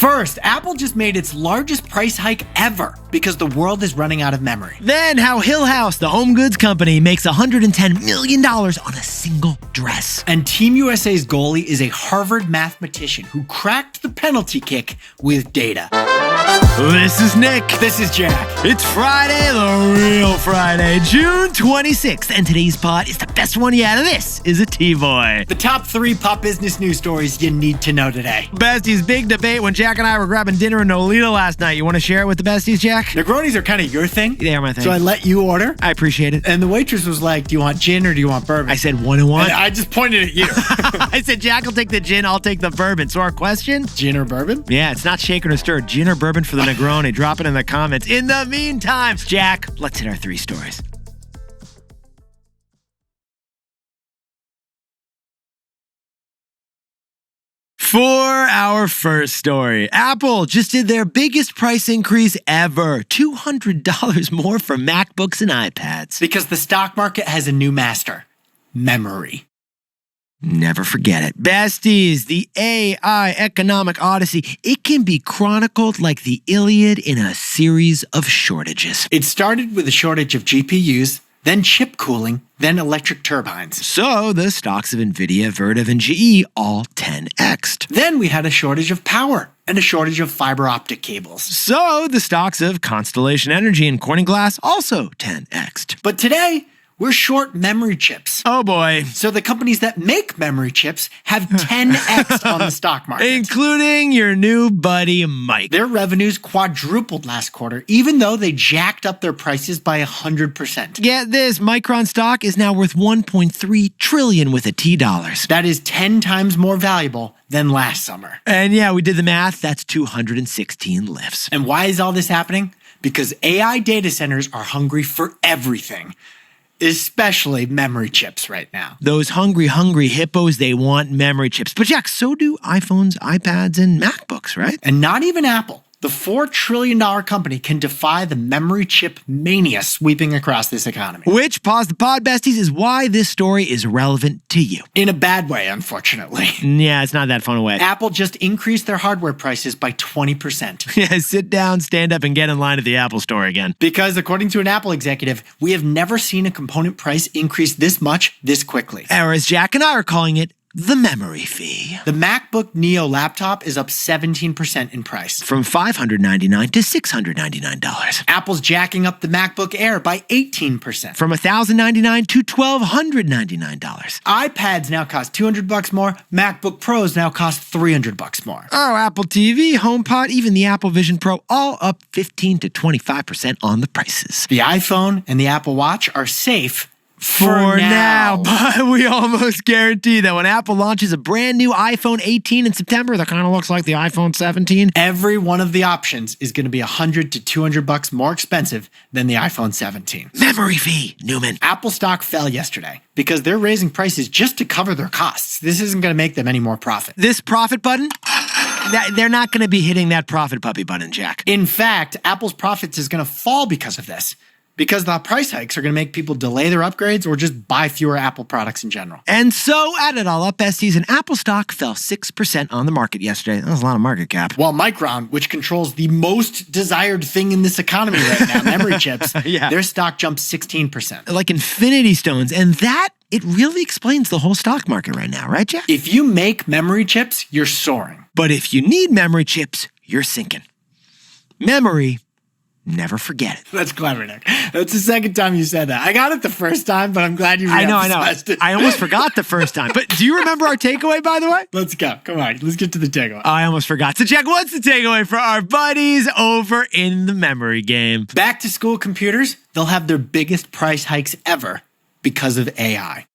First, Apple just made its largest price hike ever because the world is running out of memory. Then how Hill House, the home goods company, makes $110 million on a single dress. And Team USA's goalie is a Harvard mathematician who cracked the penalty kick with data. This is Nick. This is Jack. It's Friday, the real Friday, June 26th, and today's pod is the best one yet. This is a T-Boy. The top 3 pop business news stories you need to know today. Besties, big debate when Jack and I were grabbing dinner in Nolita last night. You want to share it with the besties, Jack? Negronis are kind of your thing. They are my thing. So I let you order. I appreciate it. And the waitress was like, do you want gin or do you want bourbon? I said 1 and 1. And I just pointed at you. I said, Jack will take the gin, I'll take the bourbon. So our question? Gin or bourbon? Yeah, it's not shaken or stirred. Gin or bourbon for the Negroni. Drop it in the comments. In the meantime, Jack, let's hit our 3 stories. For our first story, Apple just did their biggest price increase ever, $200 more for MacBooks and iPads. Because the stock market has a new master, memory. Never forget it. Besties, the AI economic odyssey, it can be chronicled like the Iliad in a series of shortages. It started with a shortage of GPUs, then chip cooling, then electric turbines. So the stocks of Nvidia, Vertiv, and GE all 10x'd. Then we had a shortage of power and a shortage of fiber optic cables. So the stocks of Constellation Energy and Corning Glass also 10x'd. But today, we're short memory chips. Oh boy. So the companies that make memory chips have 10x on the stock market. Including your new buddy Mike. Their revenues quadrupled last quarter, even though they jacked up their prices by 100%. Get this, Micron stock is now worth $1.3 trillion with a T dollars. That is 10 times more valuable than last summer. And yeah, we did the math, that's 216 lifts. And why is all this happening? Because AI data centers are hungry for everything. Especially memory chips right now. Those hungry hippos, they want memory chips. But Jack, so do iPhones, iPads, and MacBooks, right? And not even Apple. The $4 trillion company can defy the memory chip mania sweeping across this economy. Which, pause the pod, besties, is why this story is relevant to you. In a bad way, unfortunately. Yeah, it's not that fun a way. Apple just increased their hardware prices by 20%. Yeah, sit down, stand up, and get in line at the Apple store again. Because according to an Apple executive, we have never seen a component price increase this much, this quickly. Or as Jack and I are calling it, the memory fee. The MacBook Neo laptop is up 17% in price. From $599 to $699. Apple's jacking up the MacBook Air by 18%. From $1,099 to $1,299. iPads now cost $200 more. MacBook Pros now cost $300 more. Oh, Apple TV, HomePod, even the Apple Vision Pro, all up 15 to 25% on the prices. The iPhone and the Apple Watch are safe for now, but we almost guarantee that when Apple launches a brand new iPhone 18 in September that kind of looks like the iPhone 17, every one of the options is going to be $100 to $200 more expensive than the iPhone 17. Memory fee, Newman. Apple stock fell yesterday because they're raising prices just to cover their costs. This isn't going to make them any more profit. This profit button? They're not going to be hitting that profit puppy button, Jack. In fact, Apple's profits is going to fall because of this. Because the price hikes are going to make people delay their upgrades or just buy fewer Apple products in general. And so, add it all up, besties, and Apple stock fell 6% on the market yesterday. That was a lot of market cap. While Micron, which controls the most desired thing in this economy right now, memory chips, their stock jumped 16%. Like infinity stones. And that, it really explains the whole stock market right now, right, Jack? If you make memory chips, you're soaring. But if you need memory chips, you're sinking. Memory. Never forget it. That's clever, Nick. That's the second time you said that. I got it the first time, but I'm glad you re-emphasized it. I almost forgot the first time. But do you remember our takeaway, by the way? Let's go. Come on. Let's get to the takeaway. I almost forgot. So, Jack, what's the takeaway for our buddies over in the memory game? Back to school computers, they'll have their biggest price hikes ever because of AI.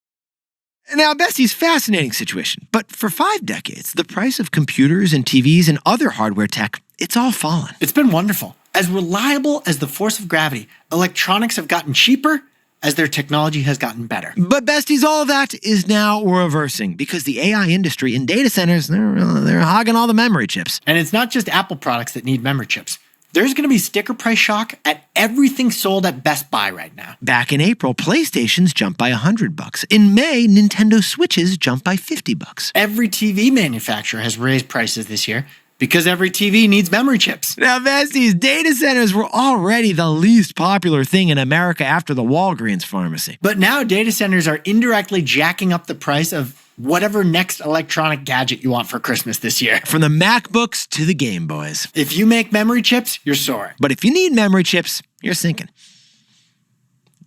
Now, besties, fascinating situation. But for 5 decades, the price of computers and TVs and other hardware tech, it's all fallen. It's been wonderful. As reliable as the force of gravity, electronics have gotten cheaper as their technology has gotten better. But besties, all of that is now reversing because the AI industry in data centers, they're hogging all the memory chips. And it's not just Apple products that need memory chips. There's going to be sticker price shock at everything sold at Best Buy right now. Back in April, PlayStations jumped by $100. In May, Nintendo Switches jumped by $50. Every TV manufacturer has raised prices this year. Because every TV needs memory chips. Now, besties, data centers were already the least popular thing in America after the Walgreens pharmacy. But now data centers are indirectly jacking up the price of whatever next electronic gadget you want for Christmas this year. From the MacBooks to the Game Boys. If you make memory chips, you're soaring. But if you need memory chips, you're sinking.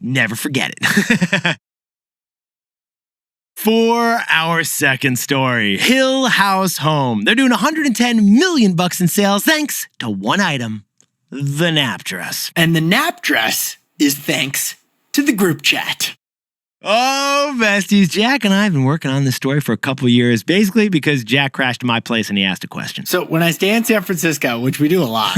Never forget it. For our second story, Hill House Home. They're doing $110 million in sales thanks to one item, the nap dress. And the nap dress is thanks to the group chat. Oh, besties, Jack and I have been working on this story for a couple of years, basically because Jack crashed my place and he asked a question. So when I stay in San Francisco, which we do a lot,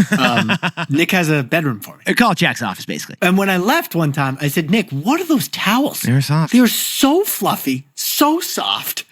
Nick has a bedroom for me. I call it Jack's office, basically. And when I left one time, I said, Nick, what are those towels? They're soft. They are so fluffy, so soft.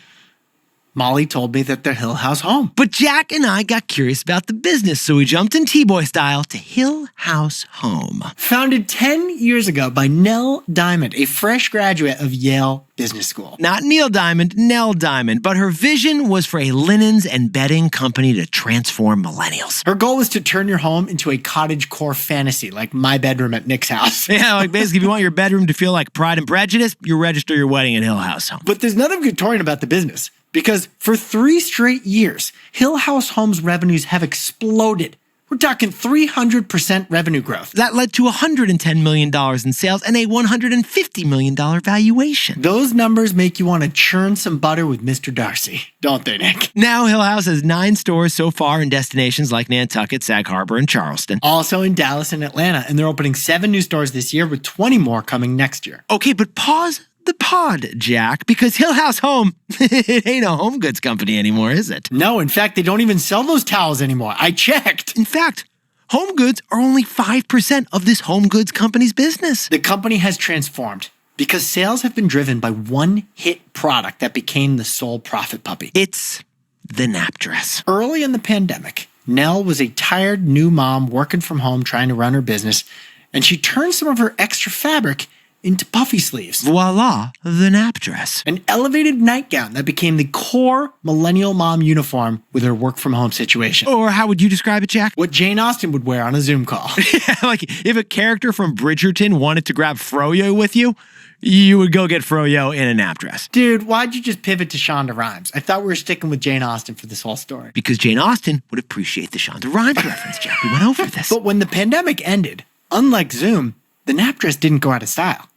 Molly told me that they're Hill House Home. But Jack and I got curious about the business, so we jumped in T-Boy style to Hill House Home. Founded 10 years ago by Nell Diamond, a fresh graduate of Yale Business School. Not Neil Diamond, Nell Diamond, but her vision was for a linens and bedding company to transform millennials. Her goal was to turn your home into a cottagecore fantasy, like my bedroom at Nick's house. Yeah, like basically if you want your bedroom to feel like Pride and Prejudice, you register your wedding at Hill House Home. But there's nothing Victorian about the business. Because for 3 straight years, Hill House Home's revenues have exploded. We're talking 300% revenue growth. That led to $110 million in sales and a $150 million valuation. Those numbers make you want to churn some butter with Mr. Darcy, don't they, Nick? Now Hill House has 9 stores so far in destinations like Nantucket, Sag Harbor, and Charleston. Also in Dallas and Atlanta, and they're opening 7 new stores this year with 20 more coming next year. Okay, but pause the pod, Jack, because Hill House Home, it ain't a home goods company anymore, is it? No, in fact, they don't even sell those towels anymore. I checked. In fact, home goods are only 5% of this home goods company's business. The company has transformed because sales have been driven by one hit product that became the sole profit puppy. It's the nap dress. Early in the pandemic, Nell was a tired new mom working from home trying to run her business, and she turned some of her extra fabric into puffy sleeves. Voila, the nap dress. An elevated nightgown that became the core millennial mom uniform with her work from home situation. Or how would you describe it, Jack? What Jane Austen would wear on a Zoom call. Yeah, like if a character from Bridgerton wanted to grab Froyo with you, you would go get Froyo in a nap dress. Dude, why'd you just pivot to Shonda Rhimes? I thought we were sticking with Jane Austen for this whole story. Because Jane Austen would appreciate the Shonda Rhimes reference, Jack. We went over this. But when the pandemic ended, unlike Zoom, the nap dress didn't go out of style.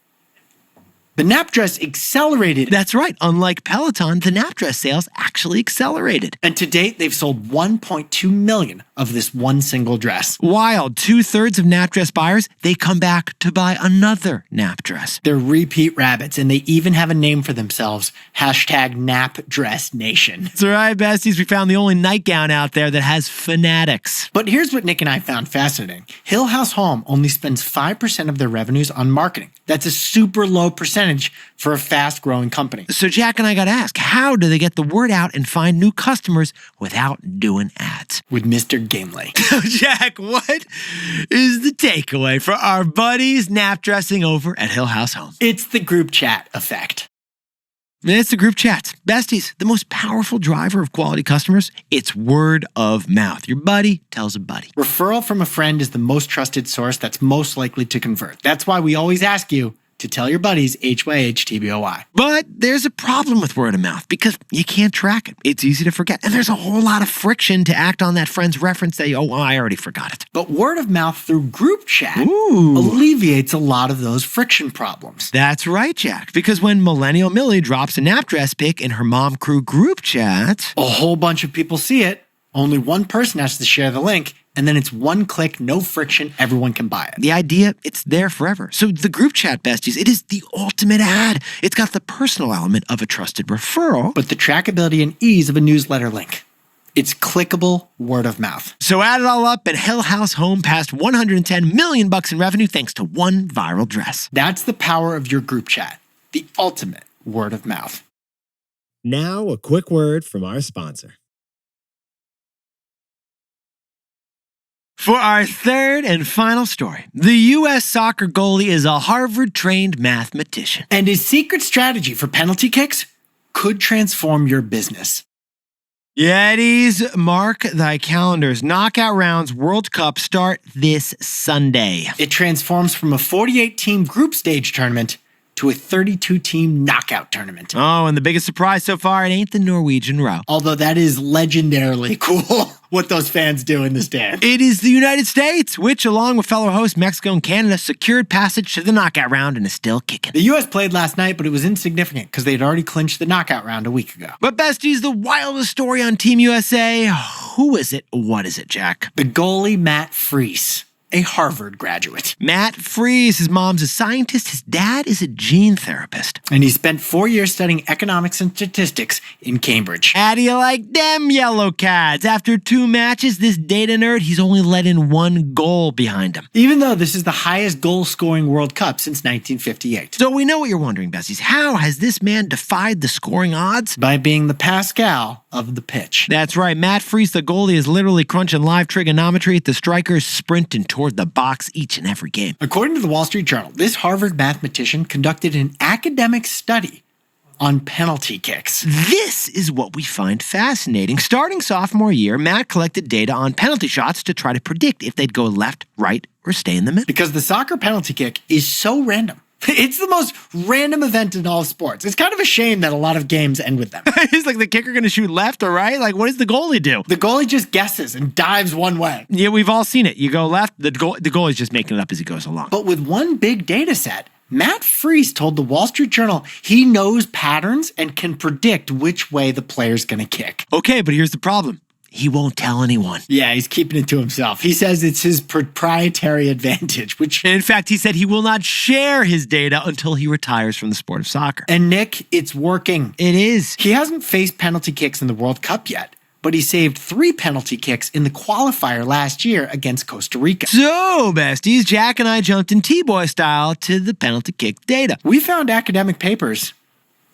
The nap dress accelerated. That's right. Unlike Peloton, the nap dress sales actually accelerated. And to date, they've sold 1.2 million of this one single dress. Wild. 2/3 of nap dress buyers, they come back to buy another nap dress. They're repeat rabbits, and they even have a name for themselves. #NapDressNation. That's right, besties. We found the only nightgown out there that has fanatics. But here's what Nick and I found fascinating. Hill House Home only spends 5% of their revenues on marketing. That's a super low percentage for a fast-growing company. So Jack and I got to ask, how do they get the word out and find new customers without doing ads? With Mr. Gimli. So Jack, what is the takeaway for our buddies nap dressing over at Hill House Home? It's the group chat effect. It's the group chats. Besties, the most powerful driver of quality customers, it's word of mouth. Your buddy tells a buddy. Referral from a friend is the most trusted source that's most likely to convert. That's why we always ask you to tell your buddies HYHTBOY. But there's a problem with word of mouth because you can't track it. It's easy to forget. And there's a whole lot of friction to act on that friend's reference that, oh, I already forgot it. But word of mouth through group chat alleviates a lot of those friction problems. That's right, Jack. Because when Millennial Millie drops a nap dress pic in her mom crew group chat, a whole bunch of people see it. Only one person has to share the link, and then it's one click, no friction, everyone can buy it. The idea, it's there forever. So the group chat, besties, it is the ultimate ad. It's got the personal element of a trusted referral, but the trackability and ease of a newsletter link. It's clickable word of mouth. So add it all up, and Hill House Home passed $110 million in revenue thanks to one viral dress. That's the power of your group chat. The ultimate word of mouth. Now, a quick word from our sponsor. For our third and final story, the U.S. soccer goalie is a Harvard-trained mathematician. And his secret strategy for penalty kicks could transform your business. Yetis, mark thy calendars. Knockout rounds World Cup start this Sunday. It transforms from a 48-team group stage tournament to a 32-team knockout tournament. Oh, and the biggest surprise so far, it ain't the Norwegian row. Although that is legendarily cool what those fans do in the stand. It is the United States, which, along with fellow hosts Mexico and Canada, secured passage to the knockout round and is still kicking. The U.S. played last night, but it was insignificant because they'd already clinched the knockout round a week ago. But besties, the wildest story on Team USA. Who is it? What is it, Jack? The goalie Matt Freese, a Harvard graduate. Matt Freese, his mom's a scientist, his dad is a gene therapist. And he spent 4 years studying economics and statistics in Cambridge. How do you like them yellow cards? After 2 matches, this data nerd, he's only let in 1 goal behind him. Even though this is the highest goal-scoring World Cup since 1958. So we know what you're wondering, besties. How has this man defied the scoring odds? By being the Pascal of the pitch. That's right. Matt Freese, the goalie, is literally crunching live trigonometry at the strikers sprinting toward the box each and every game. According to the Wall Street Journal, this Harvard mathematician conducted an academic study on penalty kicks. This is what we find fascinating. Starting sophomore year, Matt collected data on penalty shots to try to predict if they'd go left, right, or stay in the middle. Because the soccer penalty kick is so random. It's the most random event in all sports. It's kind of a shame that a lot of games end with them. It's like the kicker going to shoot left or right? Like, what does the goalie do? The goalie just guesses and dives one way. Yeah, we've all seen it. You go left, the goalie's just making it up as he goes along. But with one big data set, Matt Freese told the Wall Street Journal he knows patterns and can predict which way the player's going to kick. Okay, but here's the problem. He won't tell anyone. Yeah, he's keeping it to himself. He says it's his proprietary advantage, which... And in fact, he said he will not share his data until he retires from the sport of soccer. And Nick, it's working. It is. He hasn't faced penalty kicks in the World Cup yet, but he saved 3 penalty kicks in the qualifier last year against Costa Rica. So, besties, Jack and I jumped in T-Boy style to the penalty kick data. We found academic papers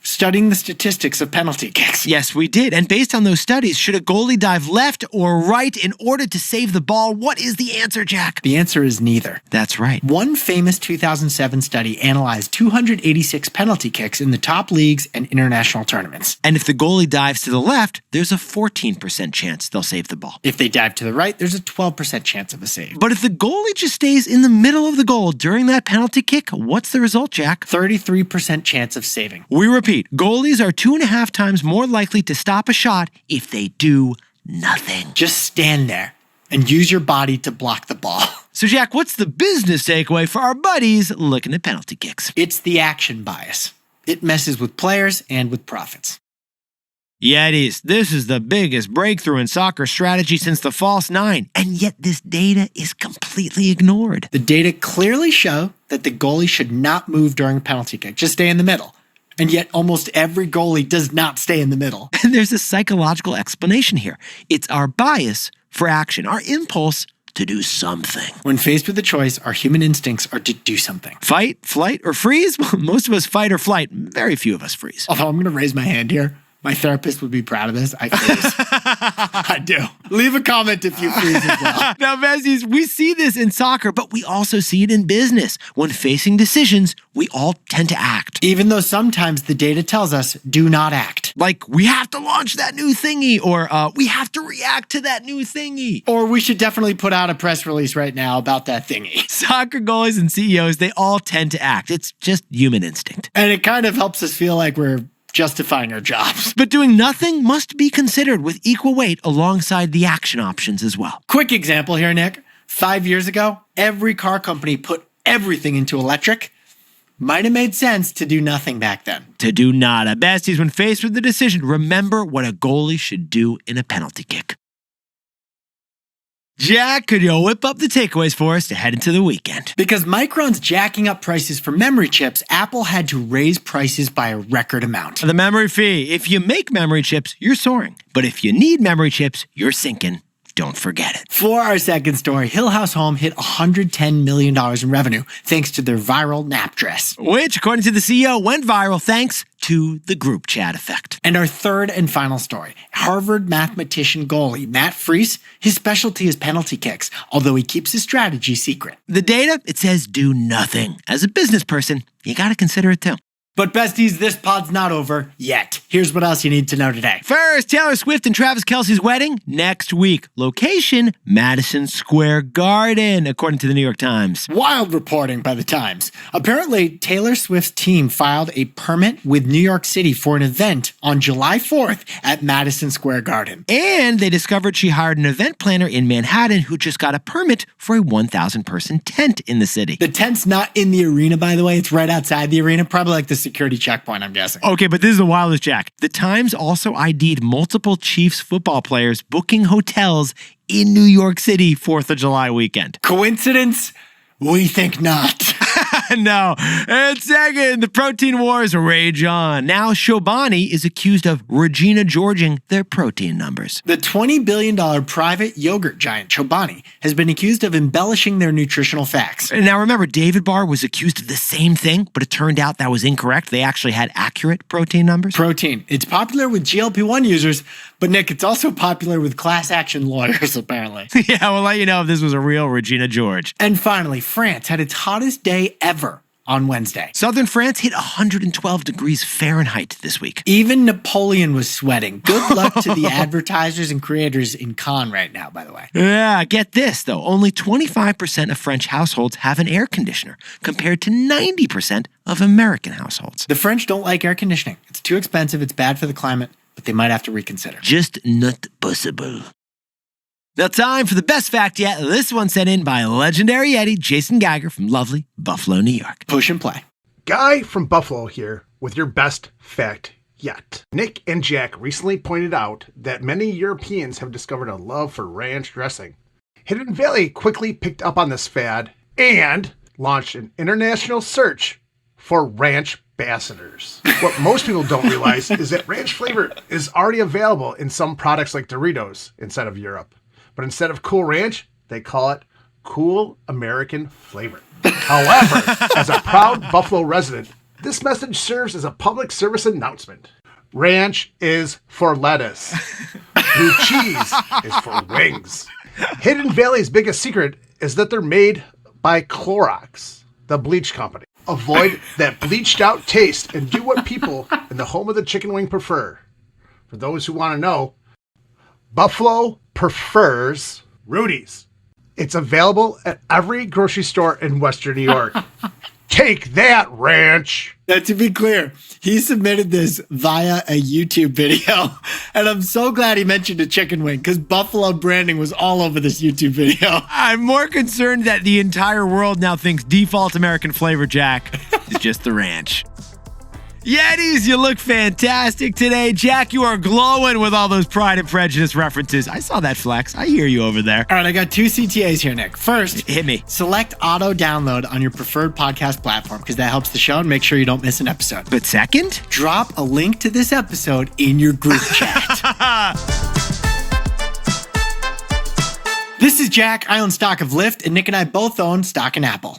studying the statistics of penalty kicks. Yes, we did. And based on those studies, should a goalie dive left or right in order to save the ball? What is the answer, Jack? The answer is neither. That's right. One famous 2007 study analyzed 286 penalty kicks in the top leagues and international tournaments. And if the goalie dives to the left, there's a 14% chance they'll save the ball. If they dive to the right, there's a 12% chance of a save. But if the goalie just stays in the middle of the goal during that penalty kick, what's the result, Jack? 33% chance of saving. We repeat, goalies are 2.5 times more likely to stop a shot if they do nothing. Just stand there and use your body to block the ball. So, Jack, what's the business takeaway for our buddies looking at penalty kicks? It's the action bias. It messes with players and with profits. Yeah, it is. This is the biggest breakthrough in soccer strategy since the false 9, and yet this data is completely ignored. The data clearly show that the goalie should not move during a penalty kick, just stay in the middle. And yet almost every goalie does not stay in the middle. And there's a psychological explanation here. It's our bias for action, our impulse to do something. When faced with a choice, our human instincts are to do something. Fight, flight, or freeze? Well, most of us fight or flight. Very few of us freeze. Although I'm going to raise my hand here. My therapist would be proud of this. I freeze. I do. Leave a comment if you freeze as well. Now, besties, we see this in soccer, but we also see it in business. When facing decisions, we all tend to act. Even though sometimes the data tells us, do not act. Like, we have to launch that new thingy, or we have to react to that new thingy. Or we should definitely put out a press release right now about that thingy. Soccer goalies and CEOs, they all tend to act. It's just human instinct. And it kind of helps us feel like we're justifying our jobs. But doing nothing must be considered with equal weight alongside the action options as well. Quick example here, Nick. 5 years ago, every car company put everything into electric. Might have made sense to do nothing back then. To do nada. Besties, when faced with the decision, remember what a goalie should do in a penalty kick. Jack, could you whip up the takeaways for us to head into the weekend? Because Micron's jacking up prices for memory chips, Apple had to raise prices by a record amount. The memory fee. If you make memory chips, you're soaring. But if you need memory chips, you're sinking. Don't forget it. For our second story, Hill House Home hit $110 million in revenue thanks to their viral nap dress. Which, according to the CEO, went viral thanks to the group chat effect. And our third and final story, Harvard mathematician goalie Matt Freese, his specialty is penalty kicks, although he keeps his strategy secret. The data, it says do nothing. As a business person, you gotta consider it too. But besties, this pod's not over yet. Here's what else you need to know today. First, Taylor Swift and Travis Kelce's wedding next week. Location, Madison Square Garden, according to the New York Times. Wild reporting by the Times. Apparently, Taylor Swift's team filed a permit with New York City for an event on July 4th at Madison Square Garden. And they discovered she hired an event planner in Manhattan who just got a permit for a 1,000-person tent in the city. The tent's not in the arena, by the way. It's right outside the arena, probably like the security checkpoint, I'm guessing. Okay, but this is the wildest, Jack. The Times also ID'd multiple Chiefs football players booking hotels in New York City 4th of July weekend. Coincidence? We think not. No. And second, the protein wars rage on. Now Chobani is accused of Regina Georging their protein numbers. The $20 billion private yogurt giant Chobani has been accused of embellishing their nutritional facts. Now remember, David Barr was accused of the same thing, but it turned out that was incorrect. They actually had accurate protein numbers. Protein. It's popular with GLP-1 users, but Nick, it's also popular with class action lawyers, apparently. Yeah, we'll let you know if this was a real Regina George. And finally, France had its hottest day ever on Wednesday. Southern France hit 112 degrees Fahrenheit this week. Even Napoleon was sweating. Good luck to the advertisers and creators in Cannes right now, by the way. Yeah, get this, though. Only 25% of French households have an air conditioner, compared to 90% of American households. The French don't like air conditioning. It's too expensive, it's bad for the climate, but they might have to reconsider. Just not possible. Now time for the best fact yet. This one sent in by legendary Eddie Jason Geiger from lovely Buffalo, New York. Push and play. Guy from Buffalo here with your best fact yet. Nick and Jack recently pointed out that many Europeans have discovered a love for ranch dressing. Hidden Valley quickly picked up on this fad and launched an international search for ranch ambassadors. What most people don't realize is that ranch flavor is already available in some products like Doritos inside of Europe. But instead of Cool Ranch, they call it Cool American Flavor. However, as a proud Buffalo resident, this message serves as a public service announcement. Ranch is for lettuce. Blue cheese is for wings. Hidden Valley's biggest secret is that they're made by Clorox, the bleach company. Avoid that bleached out taste and do what people in the home of the chicken wing prefer. For those who want to know, Buffalo prefers Rudy's. It's available at every grocery store in Western New York. Take that, Ranch. Now, to be clear, he submitted this via a YouTube video, and I'm so glad he mentioned a chicken wing because Buffalo branding was all over this YouTube video. I'm more concerned that the entire world now thinks default American flavor, Jack, is just the ranch. Yetis, you look fantastic today. Jack, you are glowing with all those Pride and Prejudice references. I saw that flex. I hear you over there. All right, I got two CTAs here, Nick. First, hit me. Select auto download on your preferred podcast platform because that helps the show and make sure you don't miss an episode. But second, drop a link to this episode in your group chat. This is Jack. I own stock of Lyft, and Nick and I both own stock in Apple.